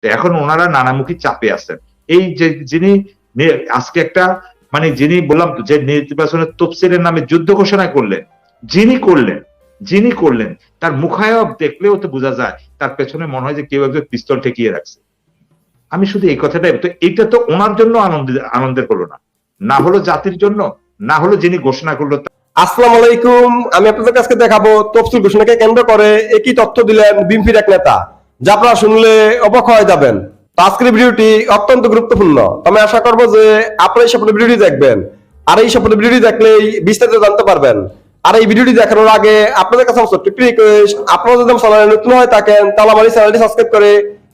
এখন ওনারা নানামুখী চাপে আছেন। এই যে যিনি আজকে একটা যিনি বললাম যে নির্বাচনের তফসিলের নামে যুদ্ধ ঘোষণা করলেন, যিনি করলেন যিনি করলেন তার মুখায়ব দেখলেও তো বোঝা যায় তার পেছনে মনে হয় যে কেউ একজন পিস্তল ঠেকিয়ে রাখছে। আমি শুধু এই কথাটাই, তো এটা তো ওনার জন্য আনন্দের হলো না, না হলো জাতির জন্য, না হলো যিনি ঘোষণা করলো। আসসালামু আলাইকুম, আমি আপনাদের কাছে দেখাবো তফসিল ঘোষণাকে কেন্দ্র করে একই তথ্য দিলেন বিএনপির এক নেতা, যা আপনারা শুনলে অবাক হয়ে যাবেন। তো আজকের ভিডিওটি অত্যন্ত গুরুত্বপূর্ণ। আমি আশা করবো যে আপনারা এই সম্পূর্ণ ভিডিওটি দেখবেন, আর এই সম্পূর্ণ ভিডিওটি দেখলেই বিস্তারিত জানতে পারবেন। আর এই ভিডিওটি দেখানোর আগে আপনাদের কাছে আমার ছোট্ট একটি রিকোয়েস্ট, আপনারা যদি আমার চ্যানেলে নতুন হয়ে থাকেন তাহলে আমার এই চ্যানেলটি সাবস্ক্রাইব করে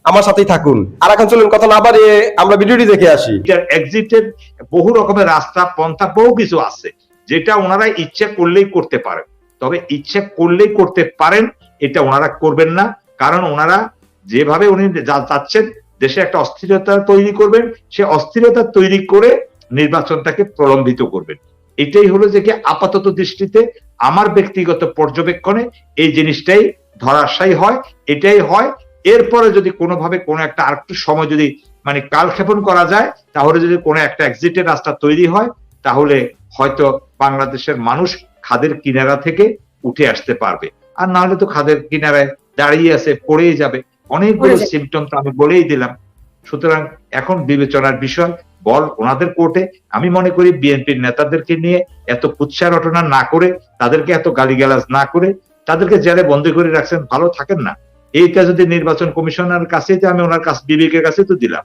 আমার সাথেই থাকুন। আর এখন চলুন কথা না বাড়িয়ে আমরা ভিডিওটি দেখে আসি। এক্সিটের বহু রকমের রাস্তা পন্থা বহু কিছু আছে যেটা ওনারা ইচ্ছে করলেই করতে পারেন, তবে ইচ্ছে করলেই করতে পারেন এটা ওনারা করবেন না। কারণ ওনারা যেভাবে উনি যাচ্ছেন, দেশে একটা অস্থিরতা তৈরি করবেন, সে অস্থিরতা তৈরি করে নির্বাচনটাকে প্রলম্বিত করবেন। এটাই হলো যে কি আপাতত দৃষ্টিতে আমার ব্যক্তিগত পর্যবেক্ষণে এই জিনিসটাই ধরাশায়ী হয়, এটাই হয়। এরপরে যদি কোনোভাবে কোনো একটা আরেকটু সময় যদি কালক্ষেপণ করা যায়, তাহলে যদি কোনো একটা এক্সিটের রাস্তা তৈরি হয়, তাহলে হয়তো বাংলাদেশের মানুষ খাদের কিনারা থেকে উঠে আসতে পারবে। আর না হলে তো খাদের কিনারায় দাঁড়িয়ে আছে, পড়েই যাবে। অনেকগুলো সিমটম তো আমি বলেই দিলাম। সুতরাং এখন বিবেচনার বিষয় বল ওনাদের কোর্টে। আমি মনে করি বিএনপির নেতাদেরকে নিয়ে এত কুৎসা রটনা না করে, তাদেরকে এত গালিগালাজ না করে, তাদেরকে জেলে বন্দী করে রাখছেন, ভালো থাকেন না। এইটা যদি নির্বাচন কমিশনার কাছে, আমি ওনার কাছে বিবেকের কাছে তো দিলাম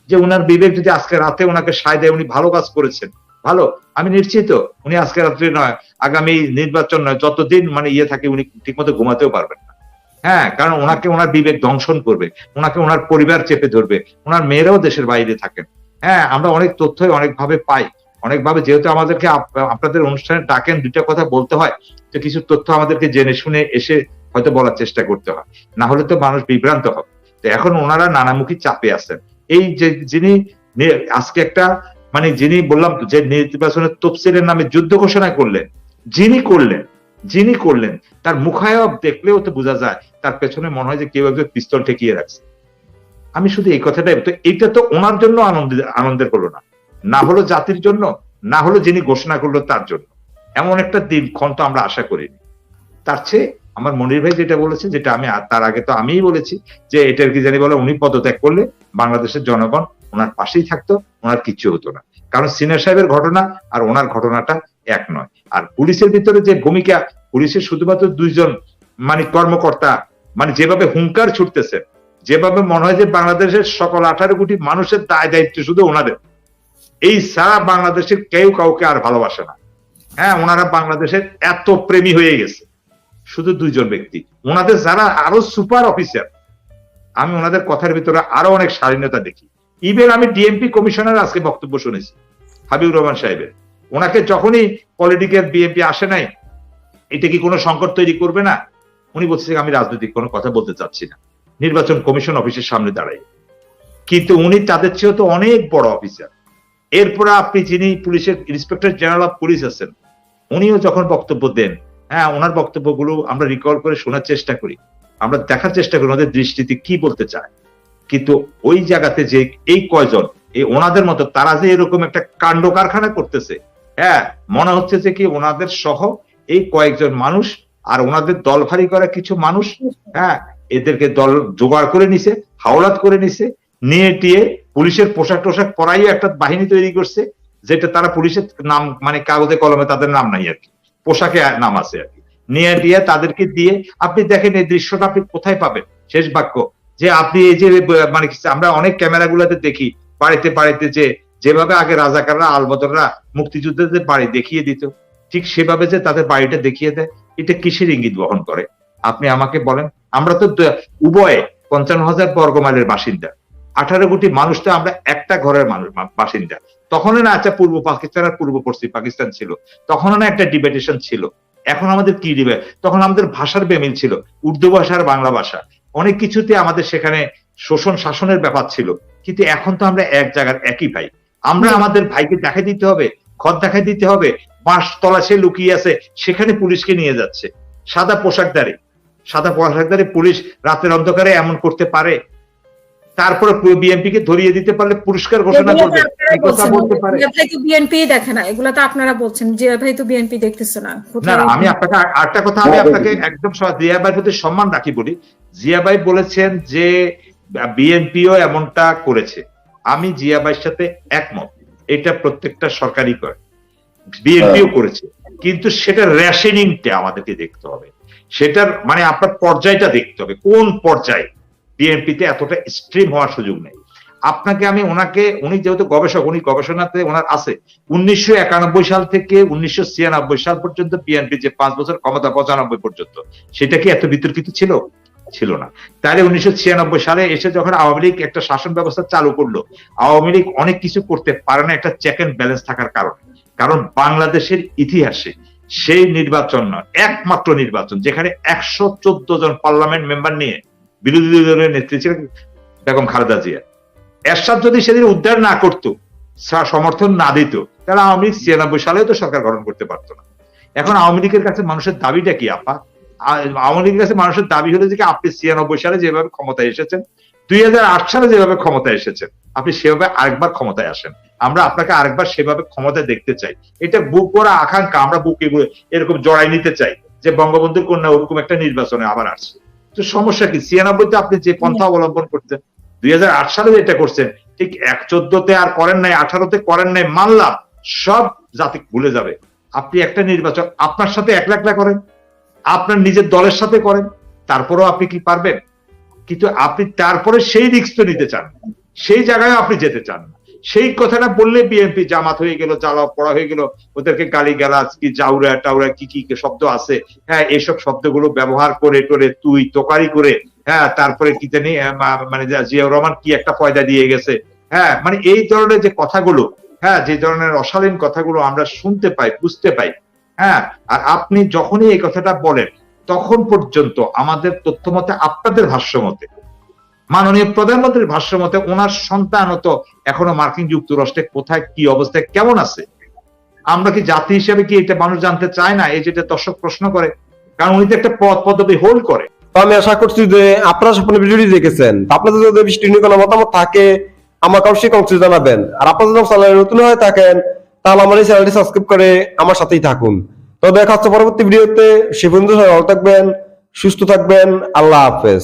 যে উনার বিবেক যদি আজকে রাতে ওনাকে সায় দেয়, উনি ভালো কাজ করেছেন, ভালো। আমি নিশ্চিত উনি আজকে রাত্রে নয়, আগামী নির্বাচন নয়, যতদিন ইয়ে থাকে উনি ঠিকমতো ঘুমাতেও পারবেন না। হ্যাঁ, কারণ ওনাকে ওনার বিবেক দংশন করবে, ওনাকে ওনার পরিবার চেপে ধরবে, ওনার মেয়েরাও দেশের বাইরে থাকেন। হ্যাঁ, আমরা অনেক তথ্যই অনেকভাবে পাই, অনেকভাবে, যেহেতু আমাদেরকে আপনাদের অনুষ্ঠানে ডাকেন, দুইটা কথা বলতে হয়, তো কিছু তথ্য আমাদেরকে জেনে শুনে এসে হয়তো বলার চেষ্টা করতে হয়, না হলে তো মানুষ বিভ্রান্ত হবে। তো এখন ওনারা নানামুখী চাপে আছেন। এই যে যিনি আজকে একটা যিনি বললাম যে নির্বাচনের তফসিলের নামে যুদ্ধ ঘোষণা করলেন, যিনি করলেন তার মুখায়ব দেখলেও তো বোঝা যায় তার পেছনে মনে হয় যে কেউ একজন পিস্তল ঠেকিয়ে রাখছে। আমি শুধু এই কথাটাই, তো এটা তো ওনার জন্য আনন্দের হলো না, না হলো জাতির জন্য, না হলো যিনি ঘোষণা করলো তার জন্য। এমন একটা দিনক্ষণ তো আমরা আশা করিনি। তার চেয়ে আমার মনির ভাই যেটা বলেছে, যেটা আমি তার আগে তো আমিই বলেছি, যে এটার কি জানি বলে, উনি পদত্যাগ করলে বাংলাদেশের জনগণ ওনার পাশেই থাকতো, ওনার কিচ্ছু হতো না। কারণ সিনিয়র সাহেবের ঘটনা আর ওনার ঘটনাটা এক নয়। আর পুলিশের ভিতরে যে ভূমিকা, পুলিশের শুধুমাত্র দুইজন কর্মকর্তা যেভাবে হুঙ্কার ছুটতেছে, যেভাবে মনে হয় যে বাংলাদেশের সকল 18 কোটি মানুষের দায় দায়িত্ব শুধু ওনাদের, এই সারা বাংলাদেশের কেউ কাউকে আর ভালোবাসে না। হ্যাঁ, ওনারা বাংলাদেশের এত প্রেমী হয়ে গেছে শুধু দুইজন ব্যক্তি, ওনাদের যারা আরো সুপার অফিসার, আমি ওনাদের কথার ভিতরে আরো অনেক স্বাধীনতা দেখি। ইভেন আমি ডিএমপি কমিশনার আজকে বক্তব্য শুনেছি হাবিবুর রহমান সাহেবের, ওনাকে যখনই পলিটিক্যাল বিএনপি আসে নাই, এটা কি কোনো সংকট তৈরি করবে না, উনি বলছে আমি রাজনৈতিক কোনো কথা বলতে চাচ্ছি না, নির্বাচন কমিশন অফিসের সামনে দাঁড়াই। কিন্তু উনি তাদের চেয়েও তো অনেক বড় অফিসার। এরপরে আপনি যিনি পুলিশের ইন্সপেক্টর জেনারেল অফ পুলিশ আছেন, উনিও যখন বক্তব্য দেন, হ্যাঁ, ওনার বক্তব্যগুলো আমরা রিকল করে শোনার চেষ্টা করি, আমরা দেখার চেষ্টা করি ওনাদের দৃষ্টিতে কি বলতে চায়। কিন্তু ওই জায়গাতে যে এই কয়জন, এই ওনাদের মতো তারা যে এরকম একটা কাণ্ড কারখানা করতেছে, হ্যাঁ, মনে হচ্ছে যে কি ওনাদের সহ এই কয়েকজন মানুষ আর ওনাদের দল ভারী করা কিছু মানুষ, হ্যাঁ, এদেরকে দল জোগাড় করে নিছে, হাওলাত করে নিছে, নিয়ে টিয়ে পুলিশের পোশাক টোশাক পরাইয়ে একটা বাহিনী তৈরি করছে, যেটা তারা পুলিশের নাম কাগজে কলমে তাদের নাম নাই আর কি, পোশাকে নাম আছে আর কি, নিয়ে দিয়ে তাদেরকে দিয়ে আপনি দেখেন এই দৃশ্যটা আপনি কোথায় পাবেন। শেষ বাক্য যে আপনি এই যে আমরা অনেক ক্যামেরা গুলাতে দেখি বাড়িতে বাড়িতে যেভাবে আগে রাজাকাররা আলবদররা মুক্তিযুদ্ধদের বাড়ি দেখিয়ে দিত, ঠিক সেভাবে যে তাদের বাড়িটা দেখিয়ে দেয়, এটা কিসের ইঙ্গিত বহন করে আপনি আমাকে বলেন। আমরা তো উভয়ে 55,000 বর্গ মাইলের বাসিন্দা, 18 কোটি মানুষ তো আমরা একটা ঘরের মানুষ বাসিন্দা। তখনও না আচ্ছা পূর্ব পাকিস্তান আর পূর্ব পশ্চিম পাকিস্তান ছিল, তখনও না একটা ডিবেটেশন ছিল। এখন আমাদের কি ডিবেট, তখন আমাদের ভাষার বেমিল ছিল, উর্দু ভাষা আর বাংলা ভাষা, অনেক কিছুতে আমাদের সেখানে শোষণ শাসনের ব্যাপার ছিল। কিন্তু এখন তো আমরা এক জায়গার একই ভাই, আমরা আমাদের ভাইকে দেখাই দিতে হবে, ঘর দেখাই দিতে হবে, বাঁশ তলা সে লুকিয়ে আছে সেখানে পুলিশকে নিয়ে যাচ্ছে। সাদা পোশাকধারী পুলিশ রাতের অন্ধকারে এমন করতে পারে? তারপরে বিএনপি কে ধরিয়ে দিতে পারলে পুরস্কার ঘোষণা করবে, এই কথা বলতে পারে। জিয়া ভাই তো বিএনপি দেখে না, এগুলা তো আপনারা বলছেন জিয়া ভাই তো বিএনপি দেখতেছে না। না আমি আপনাকে আরেকটা কথা আমি আপনাকে একদম জিয়া ভাইয়ের প্রতি সম্মান রাখি বলি, জিয়া ভাই বলেছেন যে বিএনপিও এমনটা করেছে, আমি জিয়া ভাইয়ের সাথে একমত, এটা প্রত্যেকটা সরকারই করে, বিএনপিও করেছে, কিন্তু সেটা রেশনিংটা আমাদেরকে দেখতে হবে, সেটার মানে আপনার পর্যায়টা দেখতে হবে, কোন পর্যায়ে। বিএনপিতে এতটা স্ট্রিম হওয়ার সুযোগ নেই। আপনাকে আমি ওনাকে, উনি যেহেতু গবেষক, উনি গবেষণাতে ওনার আছে 1991 সাল থেকে 1996 সাল পর্যন্ত বিএনপি যে 5 বছর ক্ষমতা 95 পর্যন্ত, সেটা কি এত বিতর্কিত ছিল? ছিল না। তাহলে 1996 সালে এসে যখন আওয়ামী লীগ একটা শাসন ব্যবস্থা চালু করলো, আওয়ামী লীগ অনেক কিছু করতে পারে না একটা চেক এন্ড ব্যালেন্স থাকার কারণে। কারণ বাংলাদেশের ইতিহাসে সেই নির্বাচন নয়, একমাত্র নির্বাচন যেখানে 114 জন পার্লামেন্ট মেম্বার নিয়ে বিরোধী দলের নেত্রী ছিলেন বেগম খালেদা জিয়া। এরশাদ যদি সেদিন উদ্ধার না করতো, সমর্থন না দিত, তাহলে আওয়ামী লীগ 96 সালেও তো সরকার গঠন করতে পারতো না। এখন আওয়ামী লীগের কাছে মানুষের দাবিটা কি আপা? আওয়ামী লীগের কাছে মানুষের দাবি হলো যে আপনি 96 সালে যেভাবে ক্ষমতায় এসেছেন, 2008 সালে যেভাবে ক্ষমতায় এসেছেন, আপনি সেভাবে আরেকবার ক্ষমতায় আসেন, আমরা আপনাকে আরেকবার সেভাবে ক্ষমতায় দেখতে চাই। এটা বুক করা আকাঙ্ক্ষা, আমরা বুকে এরকম জড়াই নিতে চাই যে বঙ্গবন্ধুর কন্যা ওরকম একটা নির্বাচনে আবার আসছে। তো সমস্যা কি? 96-তে আপনি যে পন্থা অবলম্বন করতেন, 2008 সালে যেটা করছেন, ঠিক 14-তে আর করেন নাই, 18-তে করেন নাই, মানলাম, সব জাতি ভুলে যাবে। আপনি একটা নির্বাচন আপনার সাথে একলা করেন, আপনার নিজের দলের সাথে করেন, তারপরেও আপনি কি পারবেন? কিন্তু আপনি তারপরে সেই রিস্ক তো নিতে চান, সেই জায়গায় আপনি যেতে চান না। সেই কথাটা বললে বিএনপি জামাত হয়ে গেল, জ্বালা পড়া হয়ে গেল, ওদেরকে গালি গালাজ কি জাউরা টাউরা কি কি শব্দ আছে, হ্যাঁ এইসব শব্দগুলো ব্যবহার করে টোরে তুই তোকারি করে, হ্যাঁ তারপরে কি জানি মানে জিয়াউর রহমান কি একটা ফয়দা দিয়ে গেছে, হ্যাঁ মানে এই ধরনের যে কথাগুলো, হ্যাঁ যে ধরনের অশালীন কথাগুলো আমরা শুনতে পাই, বুঝতে পাই, হ্যাঁ। আর আপনি যখনই এই কথাটা বলেন, তখন পর্যন্ত আমাদের তথ্য মতে, আপনাদের ভাষ্য মতে, মাননীয় প্রধানমন্ত্রীর ভাষ্য মতে, ওনার সন্তান তো এখনো মার্কিন যুক্তরাষ্ট্রে কোথায় কি অবস্থায় কেমন আছে, আমরা কি জাতি হিসেবে কি এটা মানুষ জানতে চায় না? এই যেটা দর্শক প্রশ্ন করে, কারণ উনি তো একটা পদ পদবি হোল্ড করে। তো আমি আশা করছি যে আপনারা সম্পূর্ণ ভিডিওটি দেখেছেন। আপনাদের যদি বিষয়টি নিয়ে কোনো মতামত থাকে আমাকে অবশ্যই কমেন্টে জানাবেন। আর আপনারা যদি চ্যানেলে নতুন হয়ে থাকেন তাহলে আমার এই চ্যানেলটি সাবস্ক্রাইব করে আমার সাথেই থাকুন। তো দেখা হচ্ছে পরবর্তী ভিডিওতে। সে পর্যন্ত সবাই ভালো থাকবেন, সুস্থ থাকবেন। আল্লাহ হাফেজ।